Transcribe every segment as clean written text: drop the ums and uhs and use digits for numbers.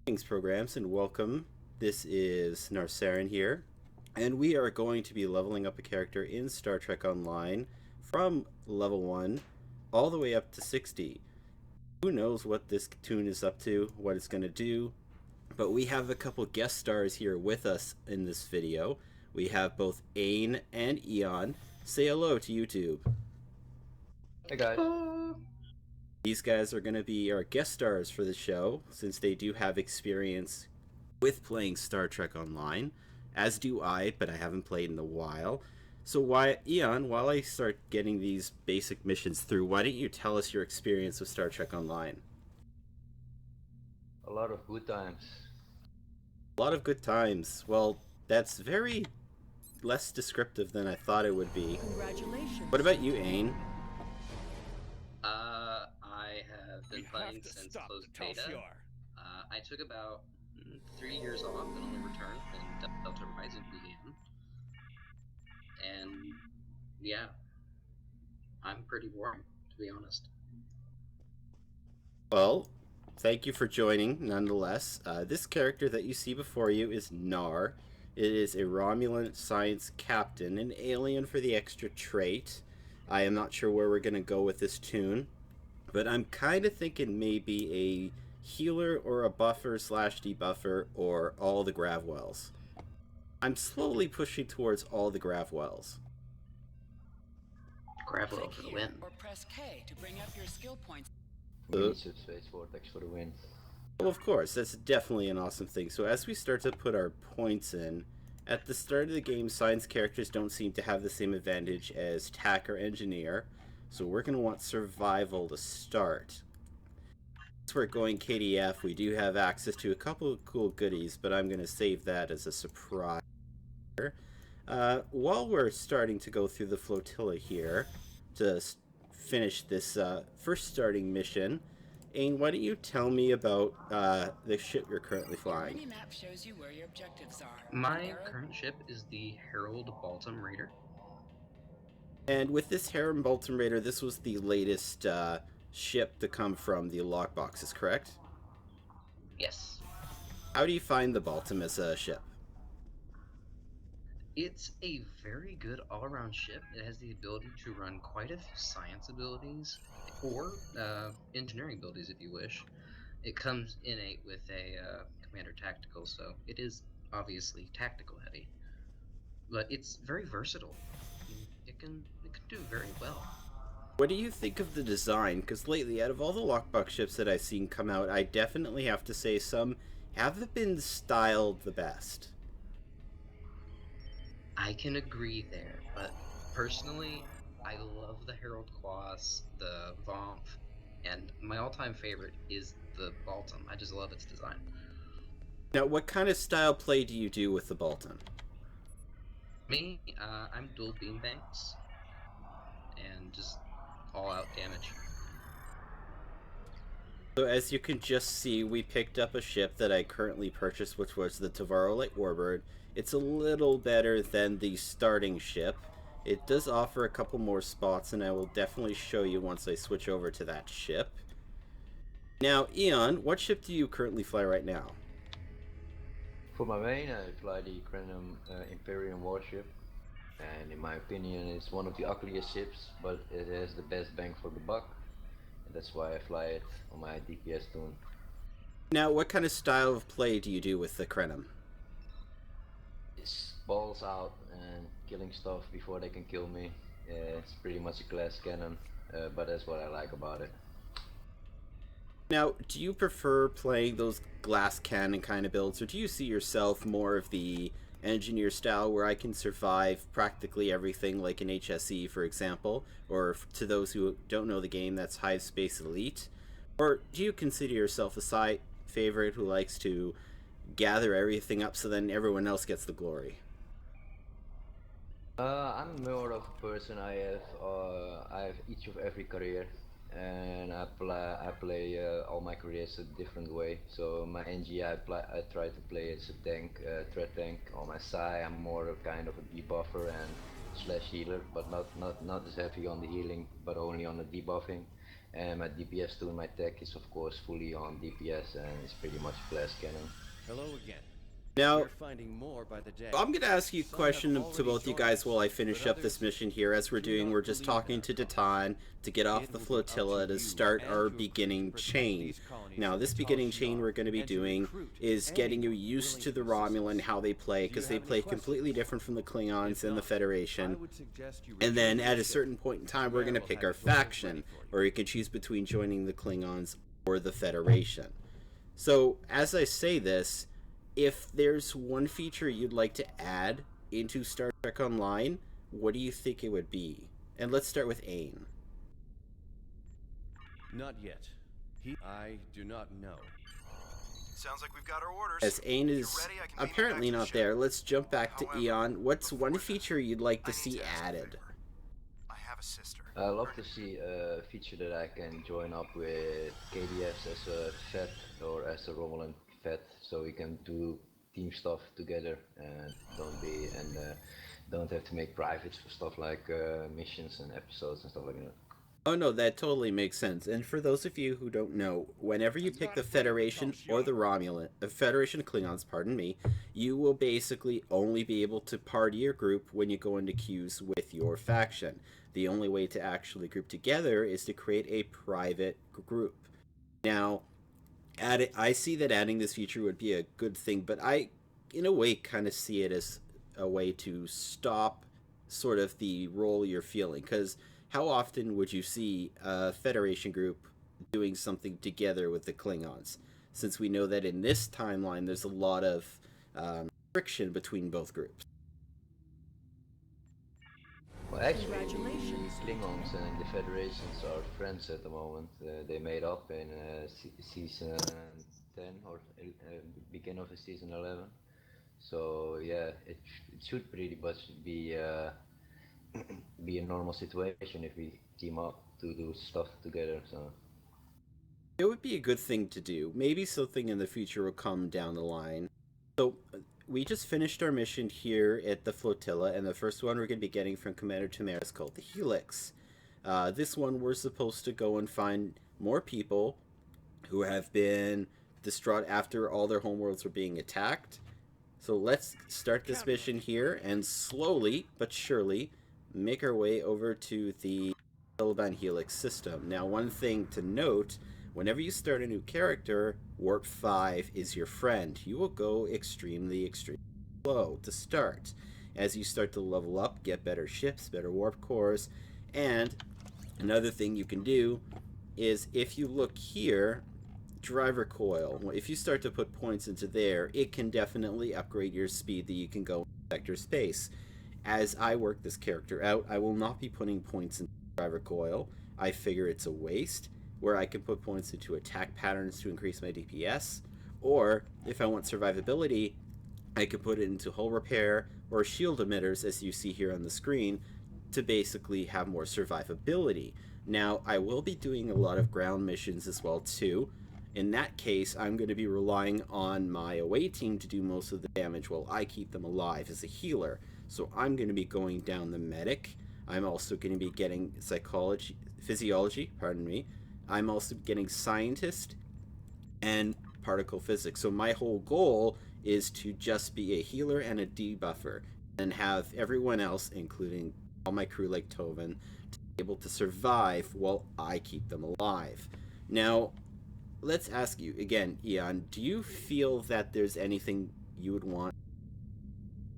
Greetings, programs, and welcome. This is Narsarin here, and we are going to be leveling up a character in Star Trek Online from level 1 all the way up to 60. Who knows what this tune is up to, what it's going to do, but we have a couple guest stars here with us in this video. We have both Ain and Eon. Say hello to YouTube. Hey guys. These guys are going to be our guest stars for the show, since they do have experience with playing Star Trek Online, as do I, but I haven't played in a while. So Eon, while I start getting these basic missions through, why don't you tell us your experience with Star Trek Online? A lot of good times. A lot of good times. Well, that's very less descriptive than I thought it would be. Congratulations. What about you, Ain? I have been playing since closed beta. I took about 3 years off and only returned when Delta Rising began. And yeah, I'm pretty boring, to be honest. Well, thank you for joining, nonetheless. This character that you see before you is Nar. It is a Romulan science captain, an alien for the extra trait. I am not sure where we're going to go with this tune, but I'm kind of thinking maybe a healer or a buffer slash debuffer or all the grav wells. I'm slowly pushing towards all the grav wells. Grav well for the win. Or press K to bring up your skill points. We need subspace vortex for the win. Well, of course, that's definitely an awesome thing. So as we start to put our points in, at the start of the game, science characters don't seem to have the same advantage as tech or engineer, so we're going to want survival to start. Since we're going KDF, we do have access to a couple of cool goodies, but I'm going to save that as a surprise. While we're starting to go through the flotilla here, to finish this first starting mission, Ain, why don't you tell me about the ship you're currently flying? The map shows you where your objectives are. My current ship is the Herald Baltum Raider. And with this Herald Baltum Raider, this was the latest ship to come from the lockboxes, correct? Yes. How do you find the Baltum as a ship? It's a very good all-around ship. It has the ability to run quite a few science abilities, or engineering abilities if you wish. It comes innate with a commander tactical, so it is obviously tactical heavy. But it's very versatile. It can do very well. What do you think of the design? Because lately, out of all the lockbox ships that I've seen come out, I definitely have to say some haven't been styled the best. I can agree there, but personally, I love the Herald Quas, the Vomp, and my all-time favorite is the Baltum. I just love its design. Now, what kind of style play do you do with the Baltum? Me, I'm dual beam banks, and just all-out damage. So as you can just see, we picked up a ship that I currently purchased, which was the Tavaro Light Warbird. It's a little better than the starting ship. It does offer a couple more spots, and I will definitely show you once I switch over to that ship. Now, Eon, what ship do you currently fly right now? For my main, I fly the Crenum Imperium warship, and in my opinion, it's one of the ugliest ships, but it has the best bang for the buck. And that's why I fly it on my DPS tune. Now, what kind of style of play do you do with the Crenum? It's balls out and killing stuff before they can kill me. It's pretty much a glass cannon, but that's what I like about it. Now, do you prefer playing those glass cannon kind of builds, or do you see yourself more of the engineer style where I can survive practically everything like an HSE, for example, or to those who don't know the game, that's Hive Space Elite? Or do you consider yourself a side favorite who likes to gather everything up so then everyone else gets the glory? I'm more of a person. I have each of every career, and I play all my careers a different way. So my NG I try to play as a tank, threat tank. On my side I'm more of kind of a debuffer and slash healer, but not as heavy on the healing, but only on the debuffing. And my DPS too, my tech is of course fully on DPS and it's pretty much blast cannon. Hello again. Now, We're finding more by the day. I'm going to ask you a Some have question to already both you joined guys us, while I finish but up this others mission here. As we're do doing, not we're just believe in talking our to cause. Datan to get off It the will be up flotilla to to you start and our your crew beginning to protect chain. these colonies Now, from this the beginning Tal chain Shiar we're going to be and to doing recruit is getting you anyone used willing to the to assist Romulan, us. how they play, Do you because they have any play questions? completely different from the Klingons If and the not, I Federation. would suggest you And then return at to a ship. certain point in time, we're going to Commander will pick have our your orders faction, ready for or you can choose between joining the Klingons or the Federation. So, as I say this, if there's one feature you'd like to add into Star Trek Online, what do you think it would be? And let's start with Ain. Not yet. I do not know. Sounds like we've got our orders. As Ain If you're is ready, I can beam you apparently back to the not ship. there, let's jump back to However, Eon. What's one before that, feature you'd like to I need see to ask a added? favor. I have a sister. I love to see a feature that I can join up with KDS as a vet or as a Romulan vet, so we can do team stuff together and don't have to make privates for stuff like missions and episodes and stuff like that. Oh no, that totally makes sense. And for those of you who don't know, whenever you pick the Federation or the Romulan, Federation of Klingons, pardon me, you will basically only be able to party your group when you go into queues with your faction. The only way to actually group together is to create a private group. Now, I see that adding this feature would be a good thing, but I, in a way, kind of see it as a way to stop sort of the role you're feeling. Because how often would you see a Federation group doing something together with the Klingons? Since we know that in this timeline, there's a lot of friction between both groups. Well, actually, Congratulations. the Klingons and the Federations are friends at the moment. They made up in season 10 or beginning of the season 11. So yeah, it should pretty much be be a normal situation if we team up to do stuff together. So It would be a good thing to do. Maybe something in the future will come down the line. So, we just finished our mission here at the flotilla, and the first one we're going to be getting from Commander Tamara is called the Helix. This one we're supposed to go and find more people who have been distraught after all their homeworlds were being attacked. So let's start this mission here and slowly but surely make our way over to the Taliban Helix system. Now, one thing to note, whenever you start a new character, Warp 5 is your friend. You will go extremely slow to start. As you start to level up, get better ships, better warp cores, and another thing you can do is if you look here, driver coil, if you start to put points into there, it can definitely upgrade your speed that you can go in sector space. As I work this character out, I will not be putting points into driver coil. I figure it's a waste, where I can put points into attack patterns to increase my DPS, or if I want survivability, I could put it into hull repair or shield emitters, as you see here on the screen, to basically have more survivability. Now, I will be doing a lot of ground missions as well too. In that case, I'm going to be relying on my away team to do most of the damage while I keep them alive as a healer. So I'm going to be going down the medic. I'm also going to be getting physiology, pardon me. I'm also getting scientist and particle physics. So my whole goal is to just be a healer and a debuffer and have everyone else, including all my crew like Tovin, to be able to survive while I keep them alive. Now, let's ask you again, Eon, do you feel that there's anything you would want,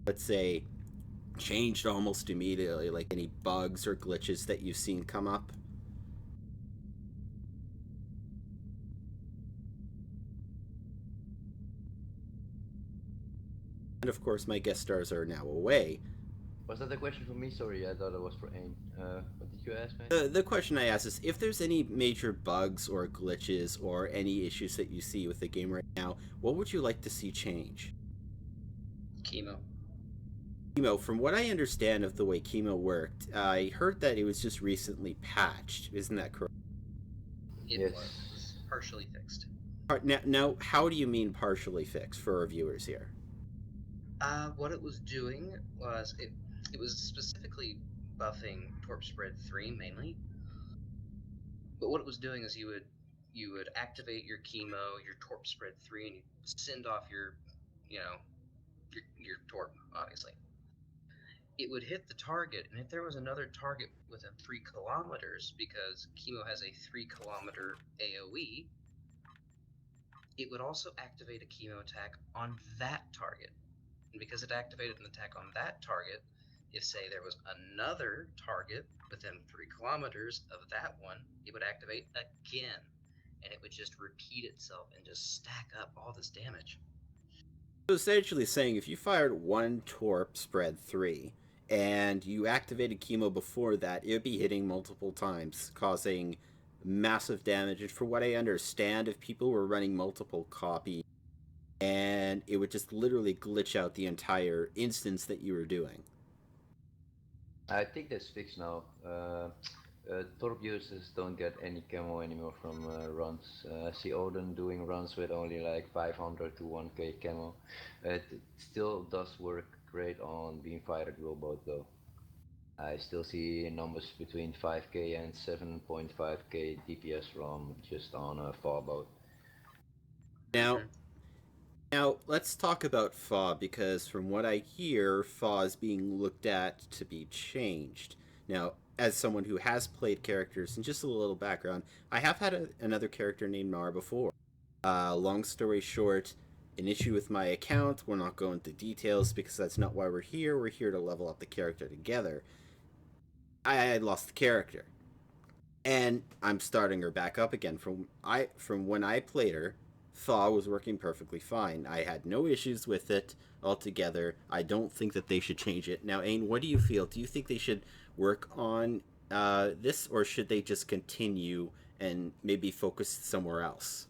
let's say, changed almost immediately, like any bugs or glitches that you've seen come up? And of course, my guest stars are now away. was that a question for me? Sorry, I thought it was for Ain. What did you ask me? The question I asked is if there's any major bugs or glitches or any issues that you see with the game right now, what would you like to see change? Chemo. Chemo, from what I understand of the way chemo worked, I heard that it was just recently patched. Isn't that correct? It Yes. was partially fixed. Now, how do you mean partially fixed for our viewers here? What it was doing was it was specifically buffing Torp Spread 3 mainly. But what it was doing is you would activate your chemo, your torp spread 3, and you send off your, you know, your torp, obviously. It would hit the target, and if there was another target within 3 kilometers, because chemo has a 3 kilometer AoE, it would also activate a chemo attack on that target. And because it activated an attack on that target, if, say, there was another target within 3 kilometers of that one, it would activate again. And it would just repeat itself and just stack up all this damage. So essentially saying if you fired one torp spread 3 and you activated chemo before that, it would be hitting multiple times, causing massive damage. And for what I understand, if people were running multiple copies, and it would just literally glitch out the entire instance that you were doing. I think that's fixed now. Torp users don't get any camo anymore from runs. I see Odin doing runs with only like 500 to 1k camo. It still does work great on being fired rowboat though. I still see numbers between 5k and 7.5k DPS from just on a far boat. Now, Now, let's talk about FA because from what I hear, FA is being looked at to be changed. Now, as someone who has played characters, and just a little background, I have had another character named Nar before. Long story short, an issue with my account. We're not going into details because that's not why we're here. We're here to level up the character together. I had lost the character, and I'm starting her back up again. From when I played her, Thaw was working perfectly fine. I had no issues with it altogether. I don't think that they should change it. Now, Ain, what do you feel? Do you think they should work on this, or should they just continue and maybe focus somewhere else?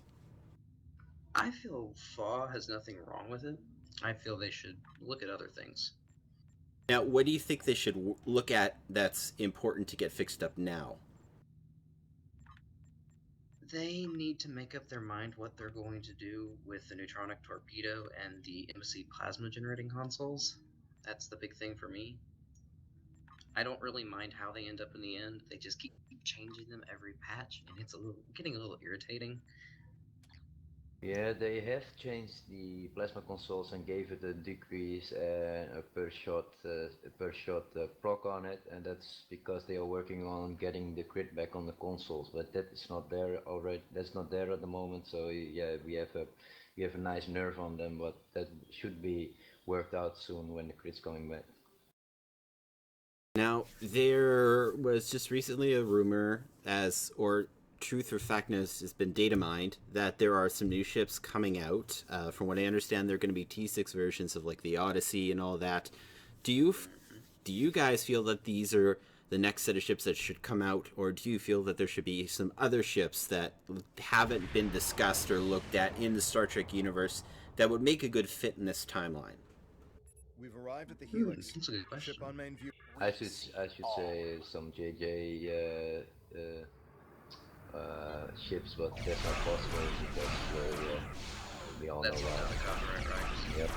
I feel Faw has nothing wrong with it. I feel they should look at other things. Now, what do you think they should look at that's important to get fixed up now? They need to make up their mind what they're going to do with the neutronic torpedo and the embassy plasma generating consoles. That's the big thing for me. I don't really mind how they end up in the end. They just keep changing them every patch, and it's getting a little irritating. Yeah, they have changed the plasma consoles and gave it a decrease and a per shot proc on it, and that's because they are working on getting the crit back on the consoles. But that is not there already. That's not there at the moment. So yeah, we have a nice nerf on them, but that should be worked out soon when the crit's coming back. Now, there was just recently a rumor, or truth or factness has been data mined, that there are some new ships coming out. From what I understand, they're going to be T6 versions of like the Odyssey and all that. Do you guys feel that these are the next set of ships that should come out, or do you feel that there should be some other ships that haven't been discussed or looked at in the Star Trek universe that would make a good fit in this timeline? We've arrived at the Helix. That's a good question. Ship on main view. I should say some JJ ships, but that's not possible because we all know That's why. not the copyright rights. Yep.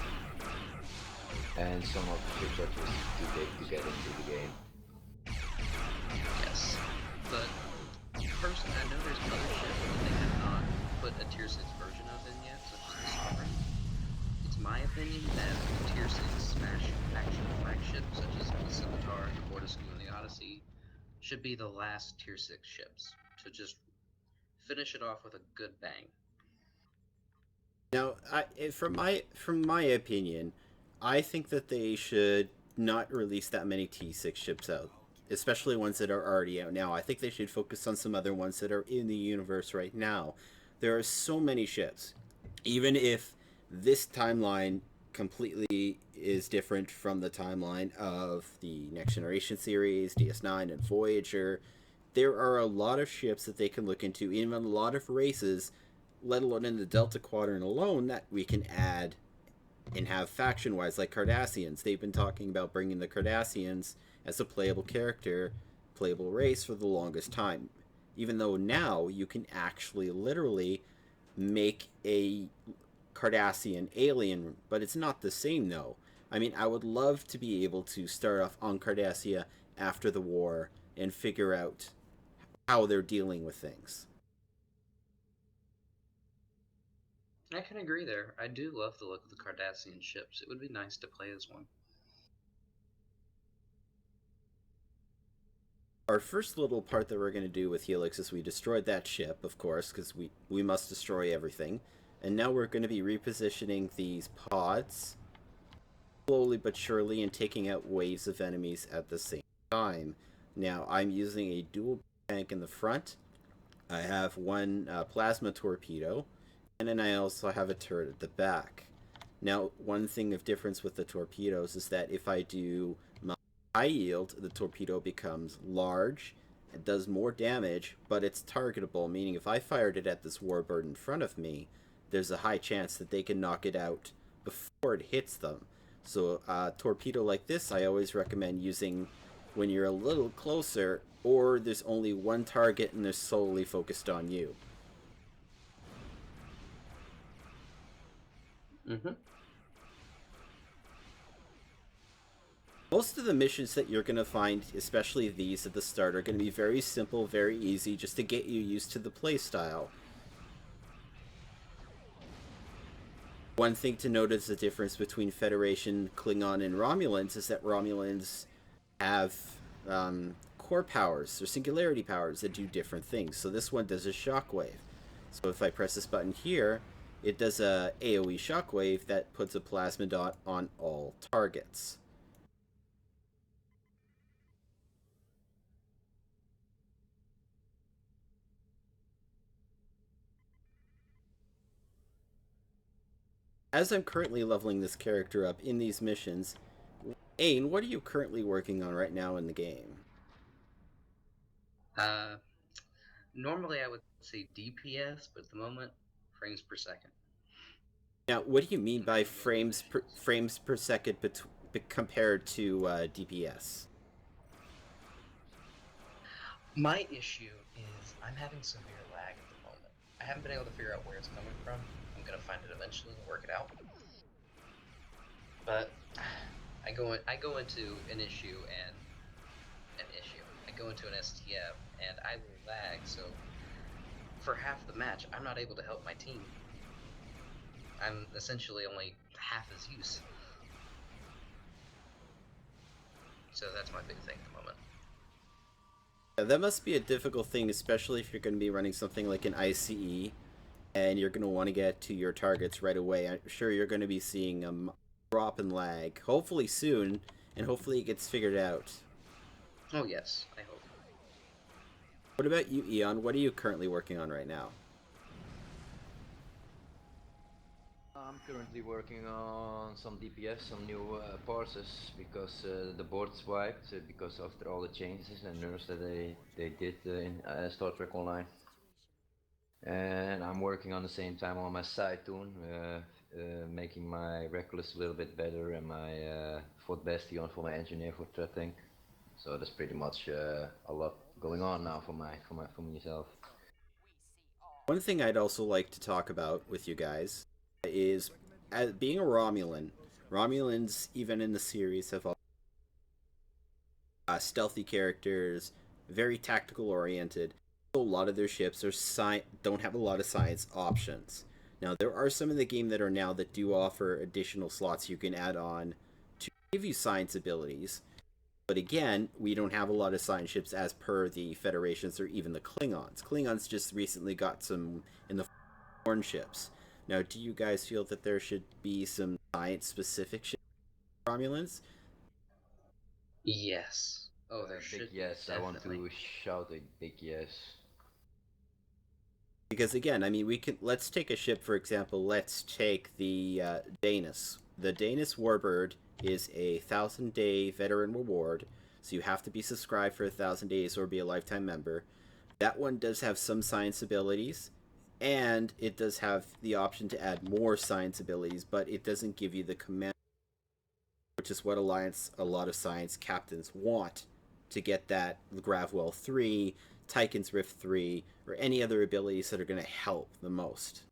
And some of the ships are just too big to get into the game. Yes. But personally, I know there's other ships that they have not put a tier 6 version of in yet, such as the Sovereign. It's my opinion that the tier 6 Smash faction flagship, such as the Scimitar, the Fortescue, and the Odyssey, should be the last tier 6 ships to just finish it off with a good bang. Now, from my opinion, I think that they should not release that many T6 ships out, especially ones that are already out now. I think they should focus on some other ones that are in the universe right now. There are so many ships. Even if this timeline completely is different from the timeline of the Next Generation series, DS9, and Voyager, there are a lot of ships that they can look into, even a lot of races, let alone in the Delta Quadrant alone, that we can add and have faction wise, like Cardassians. They've been talking about bringing the Cardassians as a playable character, playable race for the longest time. Even though now you can actually literally make a Cardassian alien, but it's not the same though. I mean, I would love to be able to start off on Cardassia after the war and figure out how they're dealing with things. I can agree there. I do love the look of the Cardassian ships. It would be nice to play as one. Our first little part that we're going to do with Helix is we destroyed that ship, of course, because we must destroy everything. And now we're going to be repositioning these pods slowly but surely and taking out waves of enemies at the same time. Now, I'm using a dual tank in the front. I have one plasma torpedo, and then I also have a turret at the back. Now, one thing of difference with the torpedoes is that if I do high yield, the torpedo becomes large, it does more damage, but it's targetable, meaning if I fired it at this warbird in front of me, there's a high chance that they can knock it out before it hits them. So a torpedo like this, I always recommend using when you're a little closer, or there's only one target and they're solely focused on you. Mm-hmm. Most of the missions that you're going to find, especially these at the start, are going to be very simple, very easy, just to get you used to the playstyle. One thing to note is the difference between Federation, Klingon, and Romulans is that Romulans have core powers, or singularity powers, that do different things. So this one does a shockwave. So if I press this button here, it does a AoE shockwave that puts a plasma dot on all targets. As I'm currently leveling this character up in these missions, Ain, what are you currently working on right now in the game? Normally I would say DPS, but at the moment, frames per second. Now, what do you mean by frames per second compared to DPS? My issue is I'm having severe lag at the moment. I haven't been able to figure out where it's coming from. I'm gonna find it eventually and work it out. But I go into an issue and I go into an STM and I will lag. So for half the match, I'm not able to help my team. I'm essentially only half as use. So that's my big thing at the moment. Yeah, that must be a difficult thing, especially if you're going to be running something like an ICE and you're going to want to get to your targets right away. I'm sure you're going to be seeing a drop in lag, hopefully soon, and hopefully it gets figured out. Oh yes, I hope. What about you, Eon? What are you currently working on right now? I'm currently working on some DPS, some new parses, because the board's wiped because after all the changes and nerfs that they did in Star Trek Online. And I'm working on the same time on my side tune, making my Reckless a little bit better and my Fort Bastion for my engineer for threatening. So there's pretty much a lot going on now for myself. One thing I'd also like to talk about with you guys is, as being a Romulan, Romulans, even in the series, have stealthy characters, very tactical oriented. So a lot of their ships are don't have a lot of science options. Now there are some in the game that are now that do offer additional slots you can add on to give you science abilities. But again, we don't have a lot of science ships as per the Federations or even the Klingons. Klingons just recently got some in the foreign ships. Now, do you guys feel that there should be some science-specific ships for Romulans? Yes. Oh, there Big should yes. be, I want definitely. to shout a big yes. Because again, I mean, let's take a ship for example. Let's take the Danis. The Danis Warbird is a 1,000-day veteran reward, so you have to be subscribed for 1,000 days or be a lifetime member. That one does have some science abilities, and it does have the option to add more science abilities, but it doesn't give you the command, which is what a lot of science captains want to get that Gravwell 3, Tychon's Rift 3, or any other abilities that are going to help the most.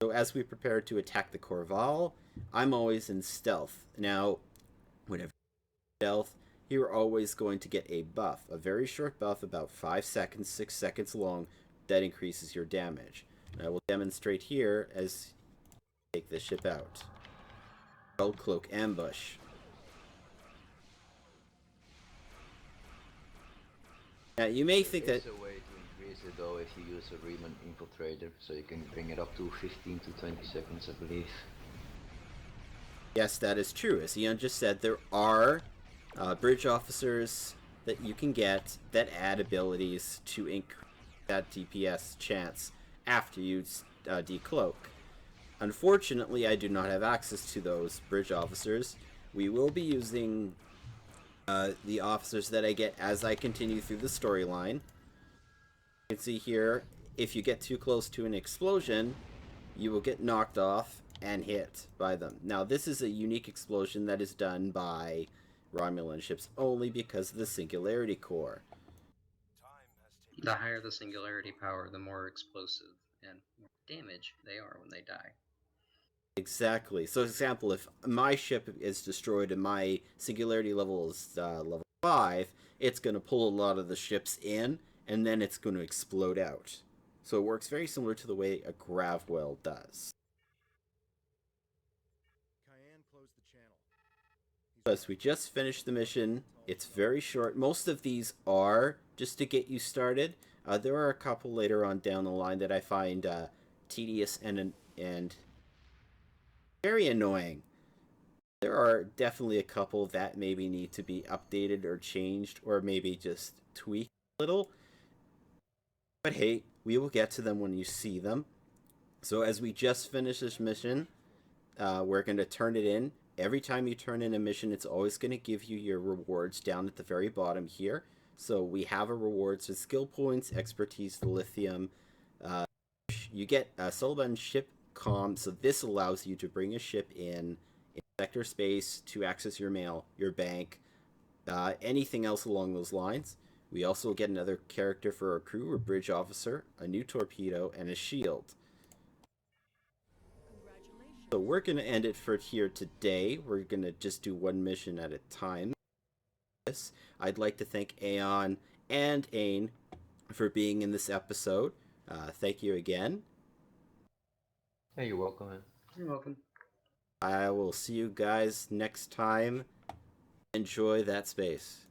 So as we prepare to attack the Corval, I'm always in stealth. Now, whenever stealth, you're always going to get a buff, a very short buff, about 5 seconds, 6 seconds long, that increases your damage. And I will demonstrate here as I take this ship out. Skull Cloak Ambush. Now, you may think There that... is a way to increase it though if you use a Riemann infiltrator, so you can bring it up to 15 to 20 seconds, I believe. Yes, that is true. As Ian just said, there are bridge officers that you can get that add abilities to increase that DPS chance after you decloak. Unfortunately, I do not have access to those bridge officers. We will be using the officers that I get as I continue through the storyline. You can see here, if you get too close to an explosion, you will get knocked off and hit by them. Now, this is a unique explosion that is done by Romulan ships only because of the Singularity Core. The higher the singularity power, the more explosive and more damage they are when they die. Exactly. So, example, if my ship is destroyed and my Singularity level is level 5, it's going to pull a lot of the ships in, and then it's going to explode out. So it works very similar to the way a grav well does. Cayenne closed the channel. Plus, we just finished the mission. It's very short. Most of these are just to get you started. There are a couple later on down the line that I find tedious and very annoying. There are definitely a couple that maybe need to be updated or changed, or maybe just tweaked a little. But hey, we will get to them when you see them. So as we just finished this mission, we're going to turn it in. Every time you turn in a mission, it's always going to give you your rewards down at the very bottom here. So we have a rewards with skill points, expertise, lithium. You get a Sullivan ship comm, so this allows you to bring a ship in sector space to access your mail, your bank, anything else along those lines. We also get another character for our crew, a bridge officer, a new torpedo, and a shield. So we're going to end it for here today. We're going to just do one mission at a time. I'd like to thank Aeon and Ain for being in this episode. Thank you again. Hey, you're welcome, man. You're welcome. I will see you guys next time. Enjoy that space.